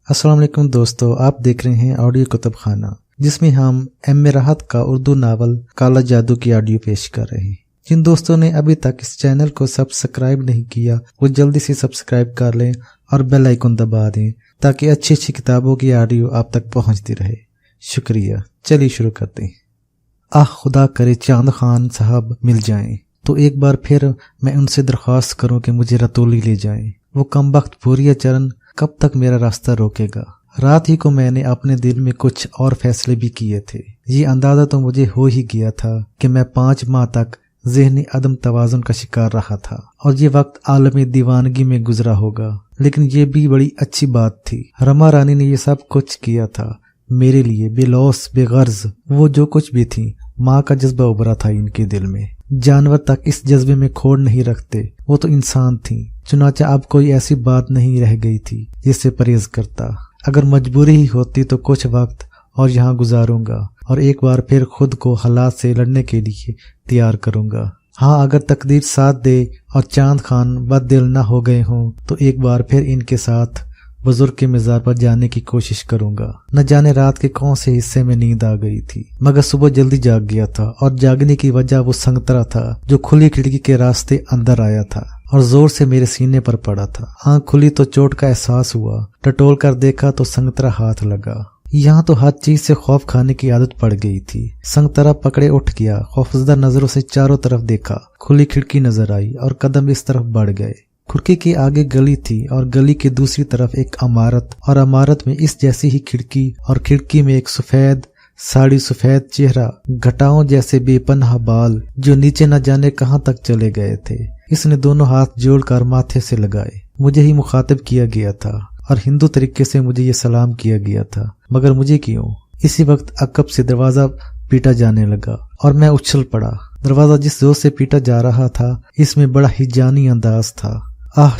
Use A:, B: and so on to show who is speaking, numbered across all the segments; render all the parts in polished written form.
A: अस्सलाम वालेकुम दोस्तों, आप देख रहे हैं ऑडियो कुतुब खाना, जिसमें हम एम राहत का उर्दू नावल काला जादू की ऑडियो पेश कर रहे हैं। जिन दोस्तों ने अभी तक इस चैनल को सब्सक्राइब नहीं किया वो जल्दी से सब्सक्राइब कर लें और बेल आइकन दबा दें ताकि अच्छी अच्छी किताबों की ऑडियो आप तक पहुंचती रहे। शुक्रिया। चलिए शुरू करते हैं। खुदा करे चांद खान साहब मिल जाएं तो एक बार फिर मैं उनसे दरख्वास्त करूं कि मुझे रतौली ले जाएं। वो कमबख्त भूरिया चरण कब तक मेरा रास्ता रोकेगा। रात ही को मैंने अपने दिल में कुछ और फैसले भी किए थे। ये अंदाजा तो मुझे हो ही गया था कि मैं 5 माह तक ज़हनी अदम तवाज़ुन का शिकार रहा था और ये वक्त आलमी दीवानगी में गुजरा होगा। लेकिन ये भी बड़ी अच्छी बात थी। रमा रानी ने ये सब कुछ किया था मेरे लिए, बेलौस बेगर्ज। वो जो कुछ भी थी, माँ का जज्बा उभरा था इनके दिल में। जानवर तक इस जज्बे में खोड़ नहीं रखते, वो तो इंसान थी। चुनाचा अब कोई ऐसी बात नहीं रह गई थी जिससे परहेज करता। अगर मजबूरी ही होती तो कुछ वक्त और यहाँ गुजारूंगा और एक बार फिर खुद को हालात से लड़ने के लिए तैयार करूंगा। हाँ, अगर तकदीर साथ दे और चांद खान बददिल न हो गए हों तो एक बार फिर इनके साथ बुजुर्ग के मज़ार पर जाने की कोशिश करूंगा। न जाने रात के कौन से हिस्से में नींद आ गई थी, मगर सुबह जल्दी जाग गया था और जागने की वजह वो संगतरा था जो खुली खिड़की के रास्ते अंदर आया था और जोर से मेरे सीने पर पड़ा था। आंख खुली तो चोट का एहसास हुआ। टटोल कर देखा तो संगतरा हाथ लगा। यहाँ तो हर चीज से खौफ खाने की आदत पड़ गई थी। संगतरा पकड़े उठ गया। खौफजदा नजरों से चारों तरफ देखा। खुली खिड़की नजर आई और कदम इस तरफ बढ़ गए। खिड़की के आगे गली थी और गली के दूसरी तरफ एक इमारत और इमारत में इस जैसी ही खिड़की और खिड़की में एक सफेद साड़ी, सफेद चेहरा, घटाओं जैसे बेपनाह बाल जो नीचे न जाने कहां तक चले गए थे। इसने दोनों हाथ जोड़कर माथे से लगाए। मुझे ही मुखातिब किया गया था और हिंदू तरीके से मुझे ये सलाम किया गया था, मगर मुझे क्यों? इसी वक्त अकब से दरवाजा पीटा जाने लगा और मैं उछल पड़ा। दरवाजा जिस जोर से पीटा जा रहा था इसमें बड़ा ही जानी अंदाज था।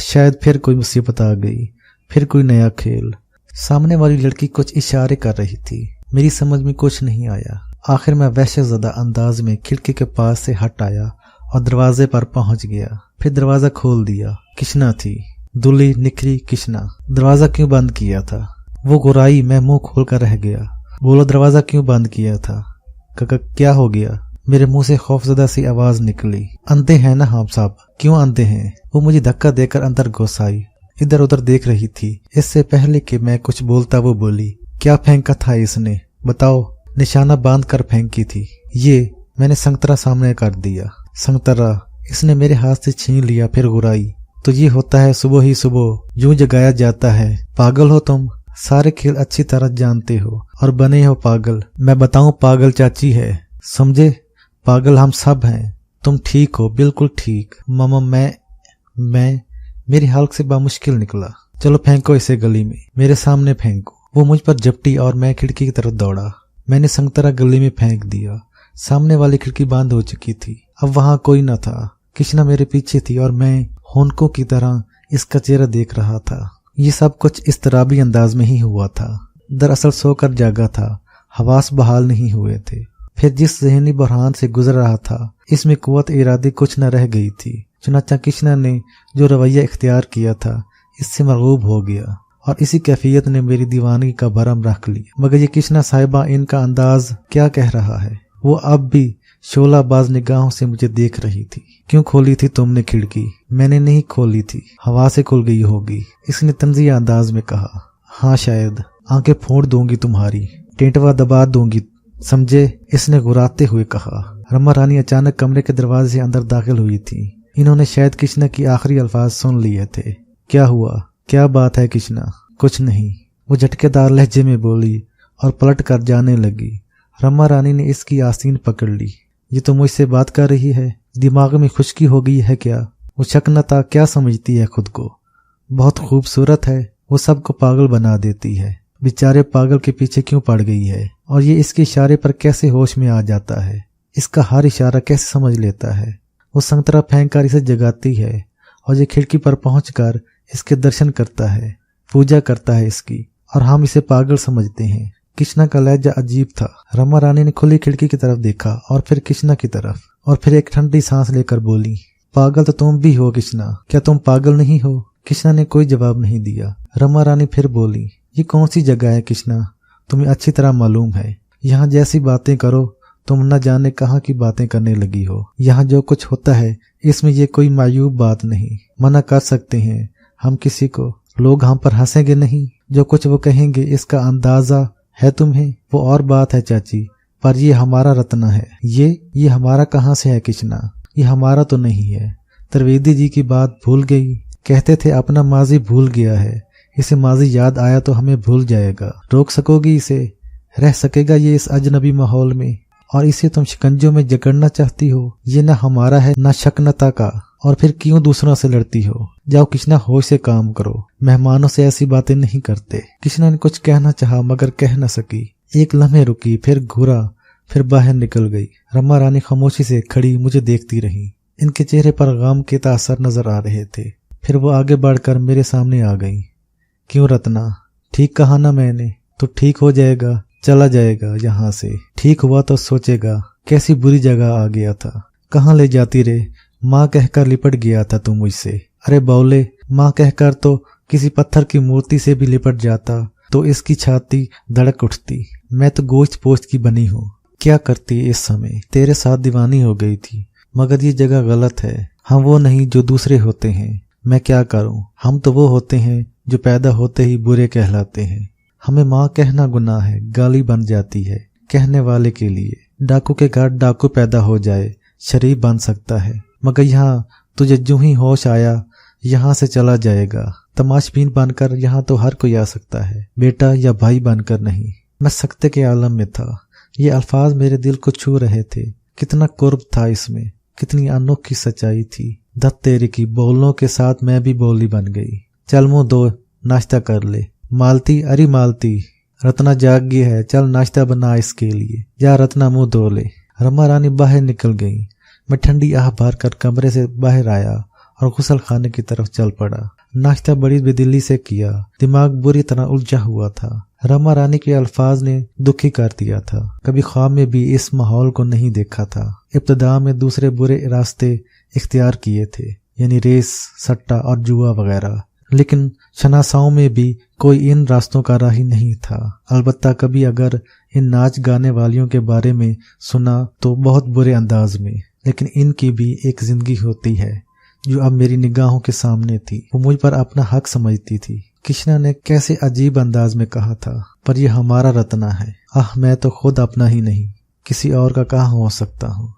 A: शायद फिर कोई मुसीबत आ गई, फिर कोई नया खेल। सामने वाली लड़की कुछ इशारे कर रही थी। मेरी समझ में कुछ नहीं आया। आखिर मैं वहशतज़दा अंदाज में खिड़की के पास से हट आया और दरवाजे पर पहुंच गया। फिर दरवाजा खोल दिया। किशना थी, दुली निखरी किशना। दरवाजा क्यों बंद किया था? वो गुराई। मैं मुंह खोल कर रह गया। बोलो, दरवाजा क्यों बंद किया था? काका क्या हो गया? मेरे मुंह से खौफजदा सी आवाज निकली। अंधे हैं ना आप साहब? क्यों अंधे हैं? वो मुझे धक्का देकर अंदर घुस आई। इधर उधर देख रही थी। इससे पहले कि मैं कुछ बोलता वो बोली, क्या फेंका था इसने? बताओ। निशाना बांध कर फेंकी थी। ये मैंने संगतरा सामने कर दिया। संगतरा, इसने मेरे हाथ से छीन लिया। फिर गुराई। तो ये होता है सुबह ही सुबह यूं जगाया जाता है। पागल हो तुम। सारे खेल अच्छी तरह जानते हो और बने हो पागल। मैं बताऊं पागल चाची है, समझे? पागल हम सब हैं। तुम ठीक हो, बिल्कुल ठीक। मामा मैं मेरी हल्क से बामुश्किल निकला। चलो फेंको इसे गली में, मेरे सामने फेंको। वो मुझ पर झपटी और मैं खिड़की की तरफ दौड़ा। मैंने संगतरा गली में फेंक दिया। सामने वाली खिड़की बंद हो चुकी थी। अब वहां कोई न था। किशना मेरे पीछे थी और मैं होनकों की तरह इसका चेहरा देख रहा था। ये सब कुछ इस तरह अंदाज में ही हुआ था। दरअसल सोकर जागा था, हवास बहाल नहीं हुए थे। फिर जिस ज़हनी बहरान से गुजर रहा था इसमें कुव्वत इरादे कुछ न रह गई थी। चुनाचा किशना ने जो रवैया इख्तियार किया था इससे मरगूब हो गया और इसी कैफियत ने मेरी दीवानगी का भरम रख लिया। मगर ये किशना साहिबा, इनका अंदाज क्या कह रहा है? वो अब भी शोलाबाज निगाहों से मुझे देख रही थी। क्यों खोली थी तुमने खिड़की? मैंने नहीं खोली थी, हवा से खुल गई होगी, इसने तंजिया अंदाज में कहा। हाँ शायद। आंखें फोड़ दूंगी तुम्हारी, टेंटवा दबा दूंगी, समझे? इसने गुराते हुए कहा। रमा रानी अचानक कमरे के दरवाजे से अंदर दाखिल हुई थी। इन्होंने शायद किशना की आखिरी अल्फाज सुन लिए थे। क्या हुआ? क्या बात है किशना? कुछ नहीं, वो झटकेदार लहजे में बोली और पलट कर जाने लगी। रमा रानी ने इसकी आसीन पकड़ ली। ये तो मुझसे बात कर रही है। दिमाग में खुश्की हो गई है क्या? वो शक न था। क्या समझती है खुद को? बहुत खूबसूरत है। वो सबको पागल बना देती है। बेचारे पागल के पीछे क्यों पड़ गई है? और ये इसके इशारे पर कैसे होश में आ जाता है? इसका हर इशारा कैसे समझ लेता है? वो संगतरा फेंक कर इसे जगाती है और ये खिड़की पर पहुंचकर इसके दर्शन करता है, पूजा करता है इसकी, और हम इसे पागल समझते हैं। किशना का लहजा अजीब था। रमा रानी ने खुली खिड़की की तरफ देखा और फिर किशना की तरफ और फिर एक ठंडी सांस लेकर बोली, पागल तो तुम भी हो किशना। क्या तुम पागल नहीं हो? किशना ने कोई जवाब नहीं दिया। रमा रानी फिर बोली, ये कौन सी जगह है कृष्णा, तुम्हें अच्छी तरह मालूम है। यहाँ जैसी बातें करो तुम न जाने कहाँ की बातें करने लगी हो। यहाँ जो कुछ होता है इसमें ये कोई मायूब बात नहीं। मना कर सकते हैं हम किसी को, लोग हम पर हंसेंगे नहीं। जो कुछ वो कहेंगे इसका अंदाजा है तुम्हें। वो और बात है चाची, पर ये हमारा रत्ना है। ये हमारा कहाँ से है कृष्णा, ये हमारा तो नहीं है। त्रिवेदी जी की बात भूल गई, कहते थे अपना माजी भूल गया है, इसे माजी याद आया तो हमें भूल जाएगा। रोक सकोगी इसे, रह सकेगा ये इस अजनबी माहौल में, और इसे तुम शिकंजों में जकड़ना चाहती हो। ये न हमारा है न शकनता का, और फिर क्यों दूसरों से लड़ती हो। जाओ कृष्णा, होश से काम करो, मेहमानों से ऐसी बातें नहीं करते। कृष्णा ने कुछ कहना चाहा मगर कह न सकी। एक लम्हे रुकी, फिर घूरा, फिर बाहर निकल गई। रमा रानी खामोशी से खड़ी मुझे देखती रही। इनके चेहरे पर गम के तासर नजर आ रहे थे। फिर वो आगे बढ़कर मेरे सामने आ गई। क्यों रत्ना, ठीक कहा ना मैंने, तो ठीक हो जाएगा, चला जाएगा यहाँ से। ठीक हुआ तो सोचेगा कैसी बुरी जगह आ गया था। कहाँ ले जाती रे, माँ कहकर लिपट गया था तू मुझसे। अरे बौले, माँ कहकर तो किसी पत्थर की मूर्ति से भी लिपट जाता तो इसकी छाती धड़क उठती। मैं तो गोश्त पोस्ट की बनी हूँ। क्या करती इस समय, तेरे साथ दीवानी हो गई थी। मगर ये जगह गलत है। हम वो नहीं जो दूसरे होते हैं। मैं क्या करूं, हम तो वो होते हैं जो पैदा होते ही बुरे कहलाते हैं। हमें माँ कहना गुनाह है, गाली बन जाती है कहने वाले के लिए। डाकू के घर डाकू पैदा हो जाए, शरीफ बन सकता है, मगर यहाँ तुझे जो ही होश आया यहाँ से चला जाएगा। तमाशबीन बनकर यहाँ तो हर कोई आ सकता है, बेटा या भाई बनकर नहीं। मैं सख्ते के आलम में था। ये अल्फाज मेरे दिल को छू रहे थे। कितना कुर्ब था इसमें, कितनी अनोखी सच्चाई थी। दत्त तेरी की बोलों के साथ मैं भी बोली बन गई। चल मुंह दो, नाश्ता कर ले। मालती, अरे मालती, रत्ना जाग गई है, चल नाश्ता बना इसके लिए। जा रत्ना, मुंह धो ले। रमा रानी बाहर निकल गई। मैं ठंडी आह भर कर कमरे से बाहर आया और गुसल खाने की तरफ चल पड़ा। नाश्ता बड़ी बेदिली से किया, दिमाग बुरी तरह उलझा हुआ था। रमा रानी के अल्फाज ने दुखी कर दिया था। कभी ख्वाब में भी इस माहौल को नहीं देखा था। इब्तदा में दूसरे बुरे रास्ते इख्तियार किए थे, यानी रेस, सट्टा और जुआ वगैरह, लेकिन शनासाओं में भी कोई इन रास्तों का राही नहीं था। अलबत्ता कभी अगर इन नाच गाने वालियों के बारे में सुना तो बहुत बुरे अंदाज में, लेकिन इनकी भी एक जिंदगी होती है जो अब मेरी निगाहों के सामने थी। वो मुझ पर अपना हक समझती थी। कृष्णा ने कैसे अजीब अंदाज में कहा था, पर यह हमारा रत्ना है। मैं तो खुद अपना ही नहीं, किसी और का कहाँ हो सकता हूँ।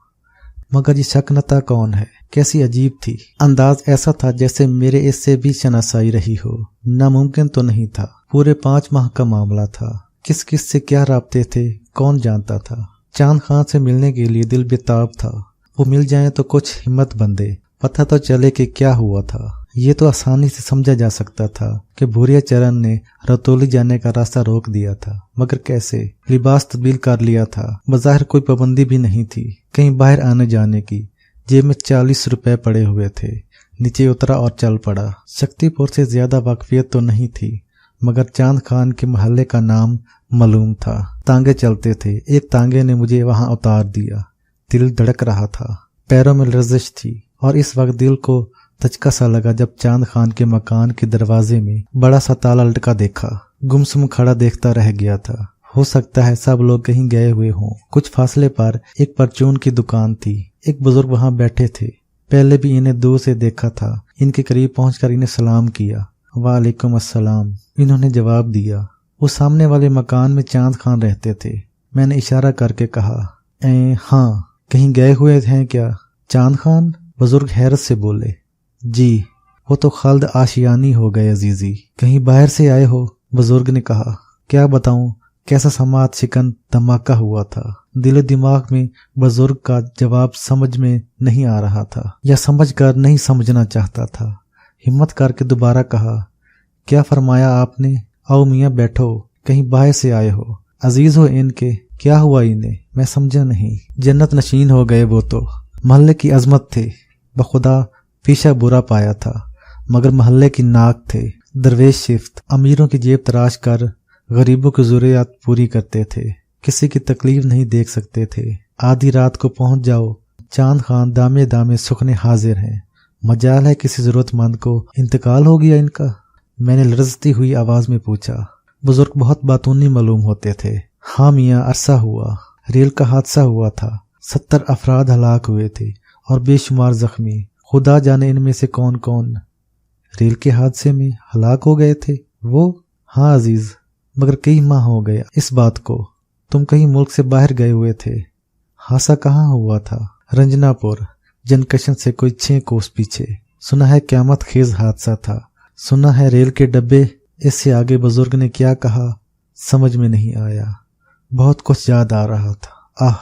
A: मगर ये शकनता कौन है, कैसी अजीब थी। अंदाज ऐसा था जैसे मेरे इससे भी शनासाई रही हो। नामुमकिन तो नहीं था। पूरे 5 माह का मामला था। किस किस से क्या राब्ते थे कौन जानता था। चांद खान से मिलने के लिए दिल बेताब था। वो मिल जाए तो कुछ हिम्मत बंधे, पता तो चले कि क्या हुआ था। ये तो आसानी से समझा जा सकता था कि भूरिया चरण ने रतौली जाने का रास्ता रोक दिया था, मगर कैसे। लिबास तब्दील कर लिया था, बज़ाहिर कोई पाबंदी भी नहीं थी कहीं बाहर आने जाने की। जेब में 40 रुपए पड़े हुए थे। नीचे उतरा और चल पड़ा। शक्तिपुर से ज्यादा वाकफियत तो नहीं थी, मगर चांद खान के महल्ले का नाम मालूम था। तांगे चलते थे। एक तांगे ने मुझे वहां उतार दिया। दिल धड़क रहा था, पैरों में लर्जिश थी, और इस वक्त दिल को धचका सा लगा जब चांद खान के मकान के दरवाजे में बड़ा सा ताला लटका देखा। गुमसुम खड़ा देखता रह गया था। हो सकता है सब लोग कहीं गए हुए हों। कुछ फासले पर एक परचून की दुकान थी। एक बुजुर्ग वहां बैठे थे। पहले भी इन्हें दूर से देखा था। इनके करीब पहुंचकर इन्हें सलाम किया। वालेकुम अस्सलाम, इन्होंने जवाब दिया। वो सामने वाले मकान में चांद खान रहते थे। मैंने इशारा करके कहा, हाँ, कहीं गए हुए हैं क्या? चांद खान? बुजुर्ग हैरत से बोले, जी। वो तो खाल्द आशियानी हो गए अजीजी, कहीं बाहर से आए हो? बुजुर्ग ने कहा, क्या बताऊं, कैसा समात शिकन धमाका हुआ था। दिल दिमाग में बुजुर्ग का जवाब समझ में नहीं आ रहा था, या समझ कर नहीं समझना चाहता था। हिम्मत करके दोबारा कहा, क्या फरमाया आपने? आओ मियाँ बैठो, कहीं बाहर से आए हो? अजीज हो इनके? क्या हुआ इन्हें? मैं समझा नहीं। जन्नत नशीन हो गए वो तो। महल्ले की अजमत थे। बखुदा पीछा बुरा पाया था, मगर महल्ले की नाक थे। दरवेश शिफ्त अमीरों की जेब तराश कर गरीबों की जरूरियात पूरी करते थे। किसी की तकलीफ नहीं देख सकते थे। आधी रात को पहुंच जाओ, चांद खान दामे दामे सुखने हाजिर हैं। मजाल है किसी जरूरतमंद को इंतकाल हो गया इनका? मैंने लरजती हुई आवाज में पूछा। बुजुर्ग बहुत बातूनी मालूम होते थे। हाँ मियाँ, अरसा हुआ। रेल का हादसा हुआ था, 70 अफराद हलाक हुए थे और बेशुमार जख्मी। खुदा जाने इनमें से कौन कौन रेल के हादसे में हलाक हो गए थे। वो? हाँ अजीज, मगर कई माह हो गए इस बात को। तुम कहीं मुल्क से बाहर गए हुए थे। हादसा कहाँ हुआ था? रंजनापुर, जनकशन से कोई 6 कोस पीछे। सुना है क़यामत खेज हादसा था। सुना है रेल के डब्बे। इससे आगे बुजुर्ग ने क्या कहा समझ में नहीं आया। बहुत कुछ याद आ रहा था। आह,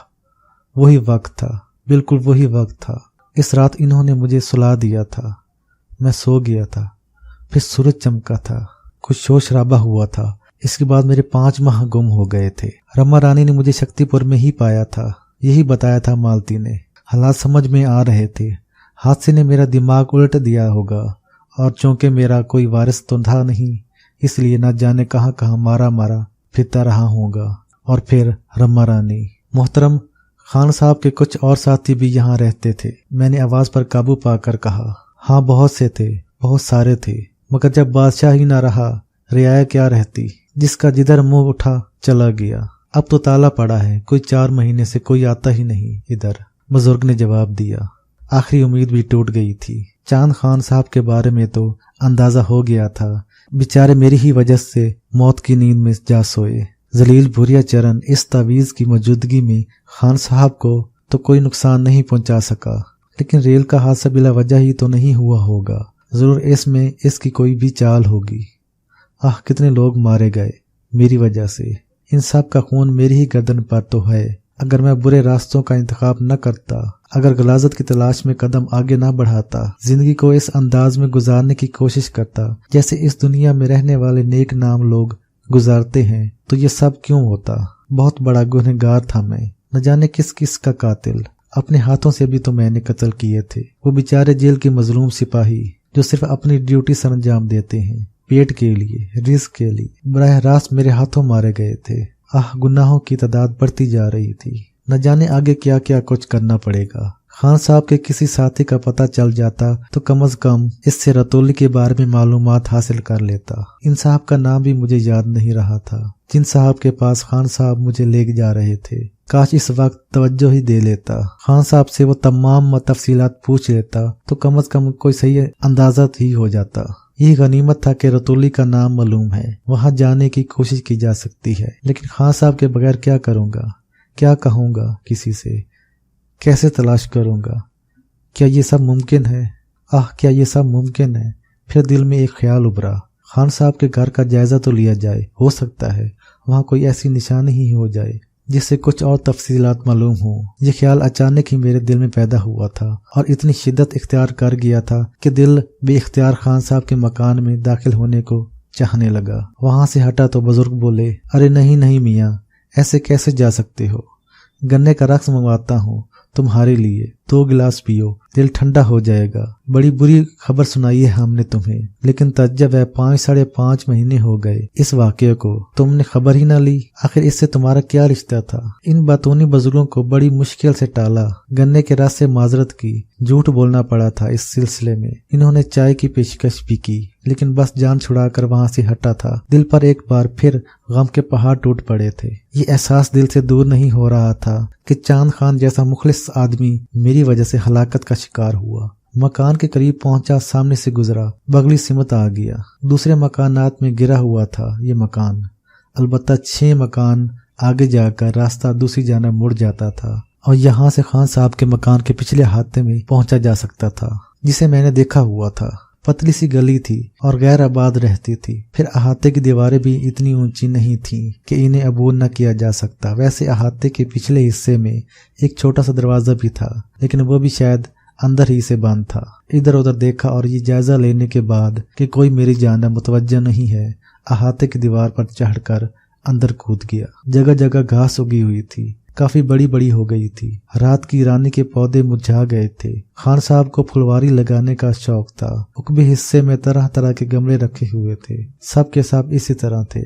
A: वही वक्त था, बिल्कुल वही वक्त था। इस रात इन्होंने मुझे सुला दिया था। मैं सो गया था, फिर सूरज चमका था, कुछ शोर शराबा हुआ था। इसके बाद मेरे 5 माह गुम हो गए थे। रमा रानी ने मुझे शक्तिपुर में ही पाया था, यही बताया था मालती ने। हालात समझ में आ रहे थे। हादसे ने मेरा दिमाग उलट दिया होगा, और चूंकि मेरा कोई वारिस तो था नहीं, इसलिए न जाने कहाँ कहाँ मारा मारा फिरता रहा होगा। और फिर रमा रानी। मोहतरम, खान साहब के कुछ और साथी भी यहाँ रहते थे। मैंने आवाज पर काबू पाकर कहा। हाँ, बहुत से थे, बहुत सारे थे, मगर जब बादशाह ही ना रहा, रियाया क्या रहती। जिसका जिधर मुंह उठा चला गया। अब तो ताला पड़ा है, कोई 4 महीने से कोई आता ही नहीं इधर, बुजुर्ग ने जवाब दिया। आखिरी उम्मीद भी टूट गई थी। चांद खान साहब के बारे में तो अंदाजा हो गया था, बेचारे मेरी ही वजह से मौत की नींद में जा सोए। जलील भूरिया चरण इस तावीज की मौजूदगी में खान साहब को तो कोई नुकसान नहीं पहुंचा सका, लेकिन रेल का हादसा बिला वजह ही तो नहीं हुआ होगा। जरूर इसमें इसकी कोई भी चाल होगी। आह, कितने लोग मारे गए मेरी वजह से। इन सब का खून मेरी ही गर्दन पर तो है। अगर मैं बुरे रास्तों का इंतखाब न करता, अगर गलाजत की तलाश में कदम आगे न बढ़ाता, जिंदगी को इस अंदाज में गुजारने की कोशिश करता जैसे इस दुनिया में रहने वाले नेक नाम लोग गुजारते हैं, तो ये सब क्यों होता। बहुत बड़ा गुनहगार था मैं, न जाने किस किस का कातिल। अपने हाथों से भी तो मैंने कत्ल किए थे। वो बेचारे जेल के मजलूम सिपाही जो सिर्फ अपनी ड्यूटी सरंजाम देते हैं, पेट के लिए, रिस्क के लिए, बराह रास्त मेरे हाथों मारे गए थे। आह, गुनाहों की तादाद बढ़ती जा रही थी। न जाने आगे क्या क्या कुछ करना पड़ेगा। खान साहब के किसी साथी का पता चल जाता तो कम से कम इससे रतौली के बारे में मालूमात हासिल कर लेता। इन साहब का नाम भी मुझे याद नहीं रहा था, जिन साहब के पास खान साहब मुझे ले जा रहे थे। काश इस वक्त तवज्जो ही दे लेता, खान साहब से वो तमाम तफसीलात पूछ लेता तो कम से कम कोई सही अंदाजा ही हो जाता। यही गनीमत था कि रतौली का नाम मालूम है, वहां जाने की कोशिश की जा सकती है। लेकिन खान साहब के बगैर क्या करूंगा, क्या कहूंगा किसी से, कैसे तलाश करूंगा। क्या ये सब मुमकिन है? आह, क्या ये सब मुमकिन है? फिर दिल में एक ख्याल उभरा, खान साहब के घर का जायजा तो लिया जाए। हो सकता है वहां कोई ऐसी निशानी ही हो जाए जिससे कुछ और तफसीलात मालूम हो। ये ख्याल अचानक ही मेरे दिल में पैदा हुआ था और इतनी शिद्दत इख्तियार कर गया था कि दिल बेइख्तियार खान साहब के मकान में दाखिल होने को चाहने लगा। वहां से हटा तो बुजुर्ग बोले, अरे नहीं नहीं मियाँ, ऐसे कैसे जा सकते हो। गन्ने का रस मंगवाता हूँ तुम्हारे लिए, 2 गिलास पियो, दिल ठंडा हो जाएगा। बड़ी बुरी खबर सुनाई है हमने तुम्हें, लेकिन तज्जब है 5-5.5 महीने हो गए इस वाकये को, तुमने खबर ही न ली। आखिर इससे तुम्हारा क्या रिश्ता था। इन बातूनी बुजुर्गों को बड़ी मुश्किल से टाला, गन्ने के रस से माजरत की, झूठ बोलना पड़ा था इस सिलसिले में। इन्होंने चाय की पेशकश भी की, लेकिन बस जान छुड़ाकर वहां से हटा था। दिल पर एक बार फिर गम के पहाड़ टूट पड़े थे। ये एहसास दिल से दूर नहीं हो रहा था कि चांद खान जैसा मुखलिस आदमी मेरी वजह से हलाकत का शिकार हुआ। मकान के करीब पहुंचा, सामने से गुजरा, बगली सिमत आ गया। दूसरे मकानात में गिरा हुआ था ये मकान। अलबत्ता 6 मकान आगे जाकर रास्ता दूसरी जानब मुड़ जाता था और यहाँ से खान साहब के मकान के पिछले अहाते में पहुंचा जा सकता था, जिसे मैंने देखा हुआ था। पतली सी गली थी और गैर आबाद रहती थी। फिर अहाते की दीवारें भी इतनी ऊंची नहीं थीं कि इन्हें अबूर न किया जा सकता। वैसे अहाते के पिछले हिस्से में एक छोटा सा दरवाजा भी था, लेकिन वो भी शायद अंदर ही से बंद था। इधर उधर देखा और ये जायजा लेने के बाद कि कोई मेरी जानब मुतवज्जह नहीं है, अहाते की दीवार पर चढ़कर अंदर कूद गया। जगह जगह घास उगी हुई थी, काफी बड़ी बड़ी हो गई थी। रात की रानी के पौधे मुरझा गए थे। खान साहब को फुलवारी लगाने का शौक था। उकबे हिस्से में तरह तरह के गमले रखे हुए थे, सब के सब इसी तरह थे,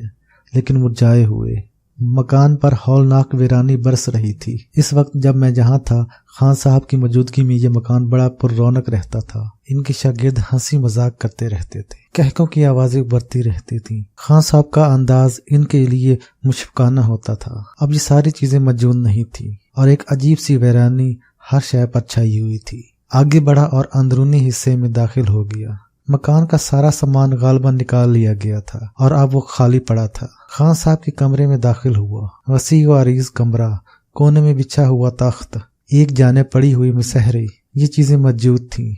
A: लेकिन मुरझाए हुए। मकान पर हौलनाक वीरानी बरस रही थी। इस वक्त जब मैं जहाँ था, खान साहब की मौजूदगी में ये मकान बड़ा पुररौनक रहता था। इनके शागिर्द हंसी मजाक करते रहते थे, कहकों की आवाजें उभरती रहती थी। खान साहब का अंदाज इनके लिए मुशफकाना होता था। अब ये सारी चीजें मौजूद नहीं थी और एक अजीब सी वीरानी हर शय पर छाई हुई थी। आगे बढ़ा और अंदरूनी हिस्से में दाखिल हो गया। मकान का सारा सामान गालबन निकाल लिया गया था और अब वो खाली पड़ा था। खान साहब के कमरे में दाखिल हुआ। वसी व अरीज कमरा, कोने में बिछा हुआ तख्त, एक जाने पड़ी हुई मुसहरी, ये चीजें मौजूद थीं।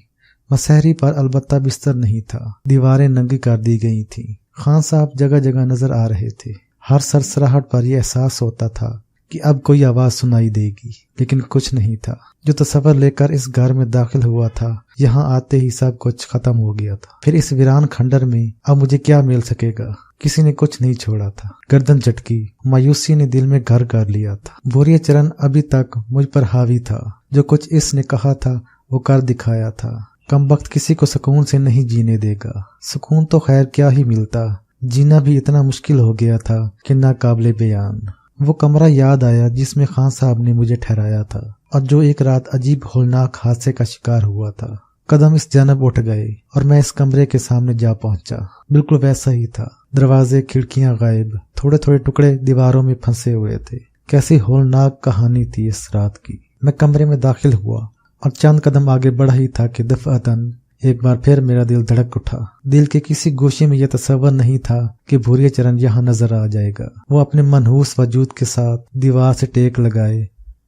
A: मुसहरी पर अलबत्ता बिस्तर नहीं था। दीवारें नंगी कर दी गई थीं। खान साहब जगह जगह नजर आ रहे थे। हर सरसराहट पर यह एहसास होता था कि अब कोई आवाज सुनाई देगी, लेकिन कुछ नहीं था। जो तसव्वुर लेकर इस घर में दाखिल हुआ था, यहाँ आते ही सब कुछ खत्म हो गया था। फिर इस वीरान खंडर में अब मुझे क्या मिल सकेगा? किसी ने कुछ नहीं छोड़ा था। गर्दन झटकी, मायूसी ने दिल में घर कर लिया था। बोरिया चरण अभी तक मुझ पर हावी था। जो कुछ इसने कहा था वो कर दिखाया था। कमबख्त किसी को सुकून से नहीं जीने देगा। सुकून तो खैर क्या ही मिलता, जीना भी इतना मुश्किल हो गया था कि नाकाबिले बयान। वो कमरा याद आया जिसमें खान साहब ने मुझे ठहराया था और जो एक रात अजीब होलनाक हादसे का शिकार हुआ था। कदम इस जानब उठ गए और मैं इस कमरे के सामने जा पहुंचा। बिल्कुल वैसा ही था। दरवाजे, खिड़कियां गायब, थोड़े थोड़े टुकड़े दीवारों में फंसे हुए थे। कैसी होलनाक कहानी थी इस रात की। मैं कमरे में दाखिल हुआ और चंद कदम आगे बढ़ा ही था कि दफअतन एक बार फिर मेरा दिल धड़क उठा। दिल के किसी गोशे में यह तसव्वुर नहीं था कि बोरिया चरण यहाँ नजर आ जाएगा। वो अपने मनहूस वजूद के साथ दीवार से टेक लगाए,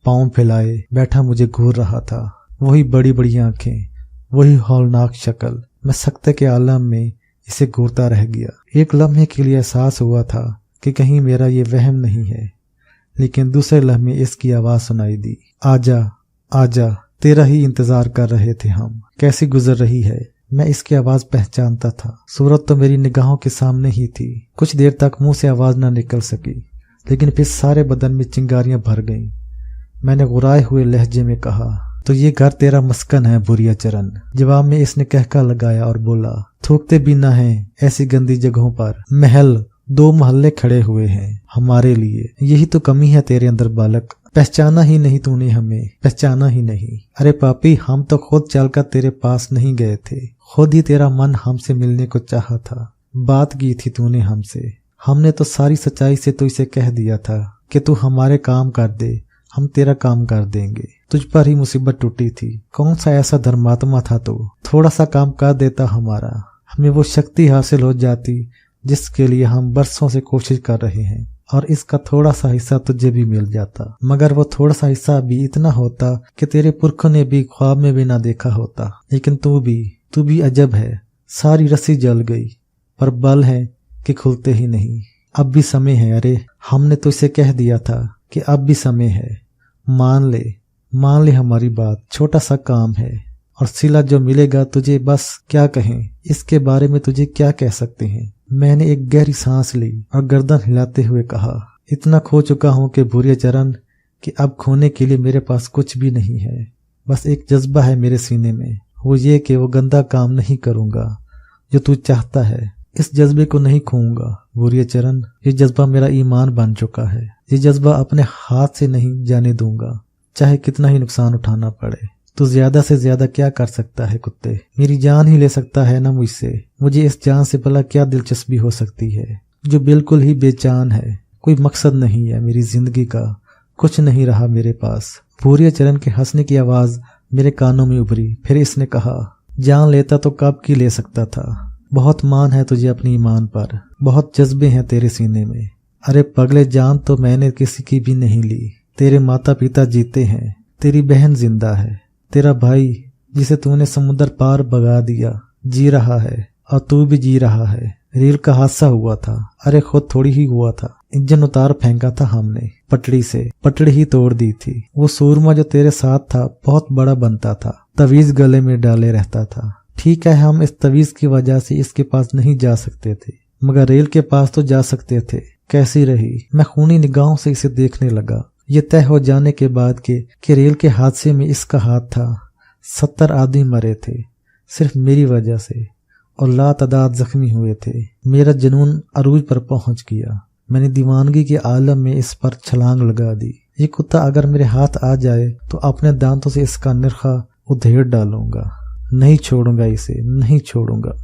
A: पांव फैलाए बैठा मुझे घूर रहा था। वही बड़ी बड़ी आंखें, वही हौलनाक शक्ल। मैं सख्ते के आलम में इसे घूरता रह गया। एक लम्हे के लिए एहसास हुआ था कि कहीं मेरा ये वहम नहीं है, लेकिन दूसरे लम्हे इसकी आवाज सुनाई दी, आजा आजा, तेरा ही इंतजार कर रहे थे हम। कैसी गुजर रही है। मैं इसकी आवाज पहचानता था। सूरत तो मेरी निगाहों के सामने ही थी। कुछ देर तक मुंह से आवाज न निकल सकी, लेकिन फिर सारे बदन में चिंगारियां भर गईं। मैंने गुराए हुए लहजे में कहा, तो ये घर तेरा मस्कन है बोरिया चरण। जवाब में इसने कहका लगाया और बोला, थूकते भी न हैं ऐसी गंदी जगहों पर। महल, 2 महल्ले खड़े हुए हैं हमारे लिए। यही तो कमी है तेरे अंदर बालक। पहचाना ही नहीं तूने हमें, पहचाना ही नहीं। अरे पापी, हम तो खुद चलकर तेरे पास नहीं गए थे। खुद ही तेरा मन हमसे मिलने को चाहा था। बात की थी तूने हमसे। हमने तो सारी सच्चाई से तो इसे कह दिया था कि तू हमारे काम कर दे, हम तेरा काम कर देंगे। तुझ पर ही मुसीबत टूटी थी। कौन सा ऐसा धर्मात्मा था तू? थोड़ा सा काम कर देता हमारा, हमें वो शक्ति हासिल हो जाती जिसके लिए हम बरसों से कोशिश कर रहे हैं, और इसका थोड़ा सा हिस्सा तुझे भी मिल जाता। मगर वो थोड़ा सा हिस्सा भी इतना होता कि तेरे पुरखों ने भी ख्वाब में भी ना देखा होता। लेकिन तू भी अजब है। सारी रस्सी जल गई, पर बल है कि खुलते ही नहीं। अब भी समय है। अरे हमने तो इसे कह दिया था कि अब भी समय है। मान ले हमारी बात। छोटा सा काम है और सिला जो मिलेगा तुझे, बस क्या कहें इसके बारे में, तुझे क्या कह सकते हैं। मैंने एक गहरी सांस ली और गर्दन हिलाते हुए कहा, इतना खो चुका हूं कि बोरिया चरण कि अब खोने के लिए मेरे पास कुछ भी नहीं है। बस एक जज्बा है मेरे सीने में, वो ये कि वो गंदा काम नहीं करूंगा जो तू चाहता है। इस जज्बे को नहीं खोऊंगा बोरिया चरण। ये जज्बा मेरा ईमान बन चुका है। ये जज्बा अपने हाथ से नहीं जाने दूंगा, चाहे कितना ही नुकसान उठाना पड़े। तू ज्यादा से ज्यादा क्या कर सकता है कुत्ते? मेरी जान ही ले सकता है ना मुझसे। मुझे इस जान से भला क्या दिलचस्पी हो सकती है जो बिल्कुल ही बेजान है। कोई मकसद नहीं है मेरी जिंदगी का, कुछ नहीं रहा मेरे पास। बोरिया चरण के हंसने की आवाज मेरे कानों में उभरी। फिर इसने कहा, जान लेता तो कब की ले सकता था। बहुत मान है तुझे अपनी ईमान पर, बहुत जज्बे हैं तेरे सीने में। अरे पगले, जान तो मैंने किसी की भी नहीं ली। तेरे माता पिता जीते हैं, तेरी बहन जिंदा है, तेरा भाई जिसे तूने समुद्र पार भगा दिया जी रहा है, और तू भी जी रहा है। रेल का हादसा हुआ था। अरे खुद थोड़ी ही हुआ था, इंजन उतार फेंका था हमने पटड़ी से, पटड़ी ही तोड़ दी थी। वो सूरमा जो तेरे साथ था बहुत बड़ा बनता था, तवीज गले में डाले रहता था। ठीक है, हम इस तवीज की वजह से इसके पास नहीं जा सकते थे, मगर रेल के पास तो जा सकते थे। कैसी रही? मैं खूनी निगाहों से इसे देखने लगा। ये तय हो जाने के बाद कि रेल के हादसे में इसका हाथ था। 70 आदमी मरे थे सिर्फ मेरी वजह से, और लातादाद जख्मी हुए थे। मेरा जुनून अरूज पर पहुंच गया। میں نے دیوانگی کے عالم میں اس پر چھلانگ لگا دی۔ یہ کتا اگر میرے ہاتھ آ جائے تو اپنے دانتوں سے اس کا نرخہ ادھیڑ ڈالوں گا، نہیں چھوڑوں گا اسے، نہیں چھوڑوں گا۔